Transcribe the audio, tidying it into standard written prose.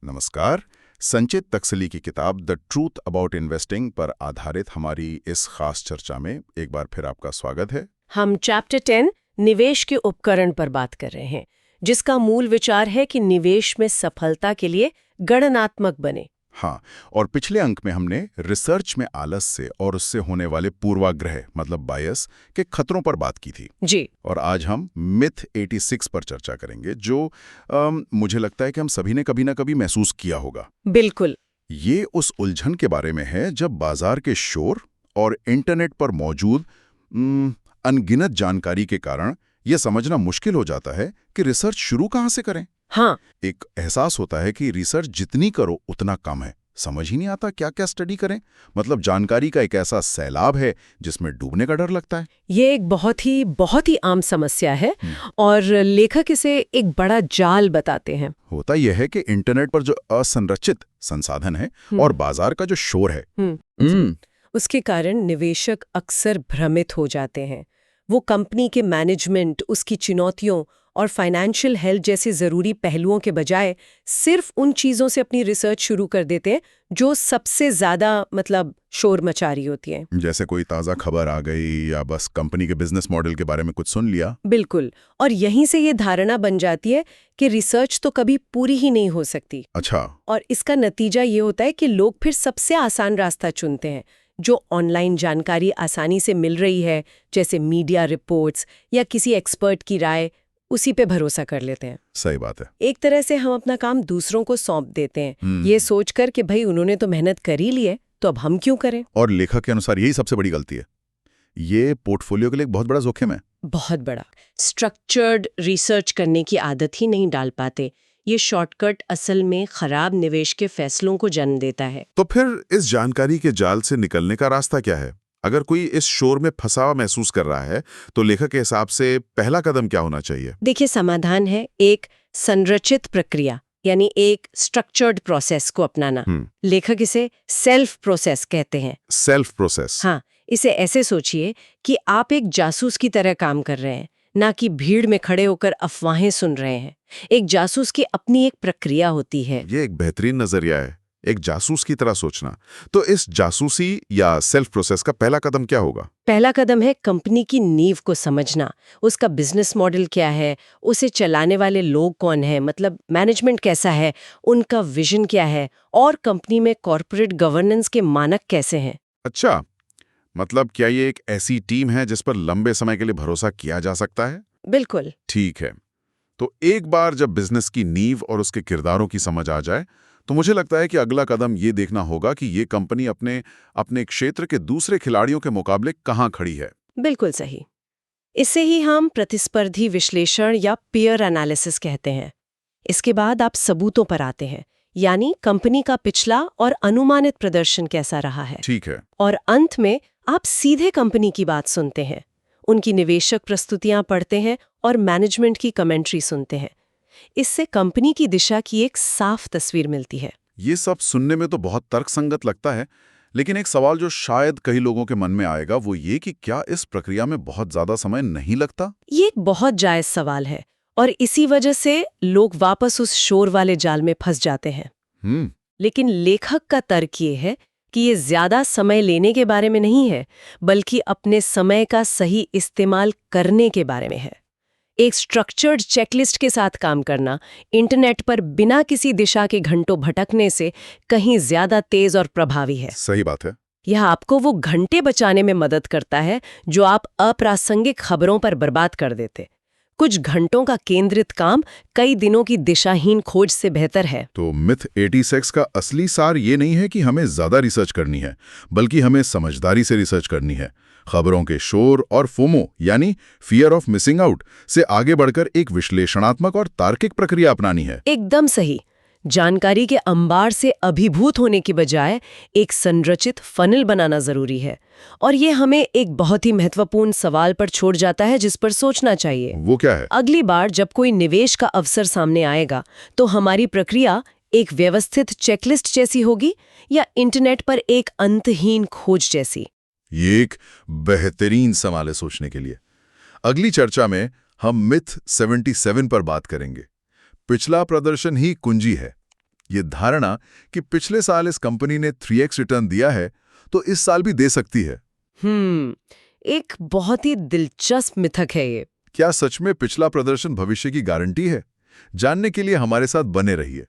नमस्कार। संचित तकसली की किताब द ट्रूथ अबाउट इन्वेस्टिंग पर आधारित हमारी इस खास चर्चा में एक बार फिर आपका स्वागत है। हम चैप्टर 10 निवेश के उपकरण पर बात कर रहे हैं, जिसका मूल विचार है कि निवेश में सफलता के लिए गणनात्मक बने। हाँ, और पिछले अंक में हमने रिसर्च में आलस्य और उससे होने वाले पूर्वाग्रह मतलब बायस के खतरों पर बात की थी जी। और आज हम मिथ 86 पर चर्चा करेंगे जो मुझे लगता है कि हम सभी ने कभी ना कभी महसूस किया होगा। बिल्कुल। ये उस उलझन के बारे में है जब बाजार के शोर और इंटरनेट पर मौजूद अनगिनत जानकारी के कारण यह समझना मुश्किल हो जाता है कि रिसर्च शुरू कहाँ से करें। हाँ। एक एहसास होता है कि रिसर्च जितनी करो उतना कम है, समझ ही नहीं आता क्या क्या स्टडी करें। मतलब जानकारी का एक ऐसा सैलाब है जिसमें डूबने का डर लगता है। ये एक बहुत ही आम समस्या है और लेखक इसे एक बड़ा जाल बताते हैं। होता यह है कि इंटरनेट पर जो असंरचित संसाधन है और बाजार का जो शोर है उसके कारण निवेशक अक्सर भ्रमित हो जाते हैं। वो कंपनी के मैनेजमेंट, उसकी चुनौतियों और फाइनेंशियल हेल्थ जैसे ज़रूरी पहलुओं के बजाय सिर्फ उन चीज़ों से अपनी रिसर्च शुरू कर देते हैं जो सबसे ज़्यादा शोर मचा रही होती हैं। जैसे कोई ताज़ा खबर आ गई या बस कंपनी के बिजनेस मॉडल के बारे में कुछ सुन लिया। बिल्कुल। और यहीं से ये धारणा बन जाती है कि रिसर्च तो कभी पूरी ही नहीं हो सकती। अच्छा। और इसका नतीजा ये होता है कि लोग फिर सबसे आसान रास्ता चुनते हैं, जो ऑनलाइन जानकारी आसानी से मिल रही है, जैसे मीडिया रिपोर्ट्स या किसी एक्सपर्ट की राय, उसी पे भरोसा कर लेते हैं। सही बात है। एक तरह से हम अपना काम दूसरों को सौंप देते हैं, ये सोचकर कि भाई उन्होंने तो मेहनत कर ही ली है, तो अब हम क्यों करें। और लेखक के अनुसार यही सबसे बड़ी गलती है। ये पोर्टफोलियो के लिए एक बहुत बड़ा जोखिम है। बहुत बड़ा। स्ट्रक्चर्ड रिसर्च करने की आदत ही नहीं डाल पाते। ये शॉर्टकट असल में खराब निवेश के फैसलों को जन्म देता है। तो फिर इस जानकारी के जाल से निकलने का रास्ता क्या है? अगर कोई इस शोर में फंसा हुआ महसूस कर रहा है तो लेखक के हिसाब से पहला कदम क्या होना चाहिए? देखिए, समाधान है एक संरचित प्रक्रिया, यानी एक स्ट्रक्चर्ड प्रोसेस को अपनाना। लेखक इसे सेल्फ प्रोसेस कहते हैं। Self process. हाँ, इसे ऐसे सोचिए कि आप एक जासूस की तरह काम कर रहे हैं, ना कि भीड़ में खड़े होकर अफवाहें सुन रहे हैं। एक जासूस की अपनी एक प्रक्रिया होती है। ये एक बेहतरीन नजरिया है, एक जासूस की तरह सोचना। तो इस जासूसी या सेल्फ प्रोसेस का पहला कदम क्या होगा? पहला कदम है कंपनी की नींव को समझना। उसका बिजनेस मॉडल क्या है, उसे चलाने वाले लोग कौन है, मतलब मैनेजमेंट कैसा है, उनका विजन क्या है, और कंपनी में कॉर्पोरेट गवर्नेंस के मानक कैसे हैं। अच्छा, मतलब क्या ये एक ऐसी टीम है जिस पर लंबे समय के लिए भरोसा किया जा सकता है? बिल्कुल। ठीक है। तो एक बार जब बिजनेस की नींव और उसके किरदारों की समझ आ जाए तो मुझे लगता है कि अगला कदम ये देखना होगा कि ये कंपनी अपने क्षेत्र के दूसरे खिलाड़ियों के मुकाबले कहाँ खड़ी है। बिल्कुल सही। इसे ही हम प्रतिस्पर्धी विश्लेषण या पीयर एनालिसिस कहते हैं। इसके बाद आप सबूतों पर आते हैं, यानी कंपनी का पिछला और अनुमानित प्रदर्शन कैसा रहा है। ठीक है। और अंत में आप सीधे कंपनी की बात सुनते हैं, उनकी निवेशक प्रस्तुतियां पढ़ते हैं और मैनेजमेंट की कमेंट्री सुनते हैं। इससे कंपनी की दिशा की एक साफ तस्वीर मिलती है। ये सब सुनने में तो बहुत तर्कसंगत लगता है, लेकिन एक सवाल जो शायद कई लोगों के मन में आएगा वो ये कि क्या इस प्रक्रिया में बहुत ज्यादा समय नहीं लगता? ये एक बहुत जायज सवाल है और इसी वजह से लोग वापस उस शोर वाले जाल में फंस जाते हैं। लेकिन लेखक का तर्क ये है कि ये ज्यादा समय लेने के बारे में नहीं है, बल्कि अपने समय का सही इस्तेमाल करने के बारे में है। एक स्ट्रक्चर्ड चेकलिस्ट के साथ काम करना इंटरनेट पर बिना किसी दिशा के घंटों भटकने से कहीं ज्यादा तेज और प्रभावी है। सही बात है। यह आपको वो घंटे बचाने में मदद करता है जो आप अप्रासंगिक खबरों पर बर्बाद कर देते। कुछ घंटों का केंद्रित काम कई दिनों की दिशाहीन खोज से बेहतर है। तो मिथ 86 का असली सार ये नहीं है कि हमें ज्यादा रिसर्च करनी है, बल्कि हमें समझदारी से रिसर्च करनी है। खबरों के शोर और फोमो यानी फियर ऑफ मिसिंग आउट से आगे बढ़कर एक विश्लेषणात्मक और तार्किक प्रक्रिया अपनानी है। एकदम सही। जानकारी के अंबार से अभिभूत होने की बजाय एक संरचित फनल बनाना जरूरी है। और ये हमें एक बहुत ही महत्वपूर्ण सवाल पर छोड़ जाता है जिस पर सोचना चाहिए। वो क्या है? अगली बार जब कोई निवेश का अवसर सामने आएगा तो हमारी प्रक्रिया एक व्यवस्थित चेकलिस्ट जैसी होगी या इंटरनेट पर एक अंतहीन खोज जैसी? ये एक बेहतरीन सवाल है सोचने के लिए। अगली चर्चा में हम मिथ 77 पर बात करेंगे। पिछला प्रदर्शन ही कुंजी है। ये धारणा कि पिछले साल इस कंपनी ने 3x रिटर्न दिया है तो इस साल भी दे सकती है। एक बहुत ही दिलचस्प मिथक है ये। क्या सच में पिछला प्रदर्शन भविष्य की गारंटी है? जानने के लिए हमारे साथ बने रहिए।